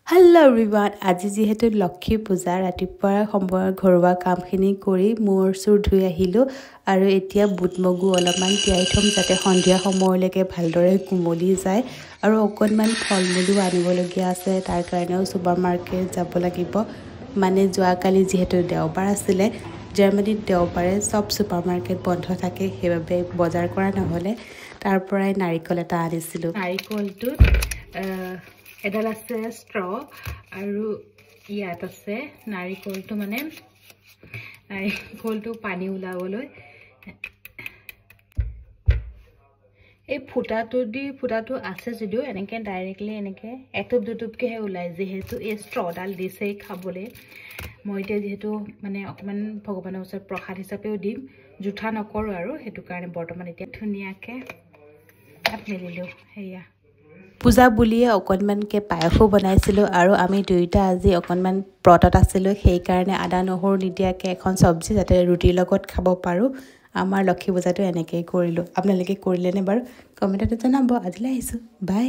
Hello everyone, আজি যেহেতু লক্ষী পূজা ৰাতিপুৱাৰ সময়ত ঘৰুৱা কামখিনি কৰি মোৰ চুৰ ধুই আহিলো আৰু এতিয়া বুট মগু অলপমান তিয়াই থম যাতে সন্ধিয়া সময়লৈকে ভালদৰে কুমলি যায় আৰু অকণমান ফলমূলো আনিবলগীয়া আছে তাৰ কাৰণেও সুপাৰমাৰ্কেট যাব লাগিব মানে যোৱাকালি যেহেতু দেওবাৰ আছিলে জাৰ্মানীত দেওবাৰে সব সুপাৰমাৰ্কেট বন্ধ থাকে সেইবাবে বজাৰ কৰা নহলে তাৰ পৰাই নাৰিকল এটা আনিছিলো নাৰিকলটো এডাল আছে স্ট্ৰ আৰু ইয়াত আছে নাৰিকলটো মানে নাৰিকলটো পানী উলাবলৈ এই ফুটাটো আছে যদিও এনেকে ডাইৰেক্টলি এনেকে এটুপ দুটুপকে ওলাই যেহেতু এই স্ট্ৰডাল দিছে খাবলৈ মই এতিয়া যেহেতু মানে অকমান ভগৱানৰ ওচৰত প্ৰসাদ হিচাপেও দিম জুঠা নকৰো আৰু হেতু কাৰণে বৰ্তমান এতিয়া ধুনিয়াকে মেলিলো হেয়া পূজা বুলিয়ে অকণমানকে পায়সো বনাইছিলো আৰু আমি দুইটা আজি অকণমান ব্ৰতত আছিলো সেই কাৰণে আদা নহৰু নিদিয়াকে এখন সবজি যাতে ৰুটিৰ লগত খাব পাৰো আমাৰ লক্ষী পূজাটো এনেকৈ কৰিলো আপোনালোকে কৰিলেনে বাৰু কমেন্টত জনাব আজিলৈ আহিছো বাই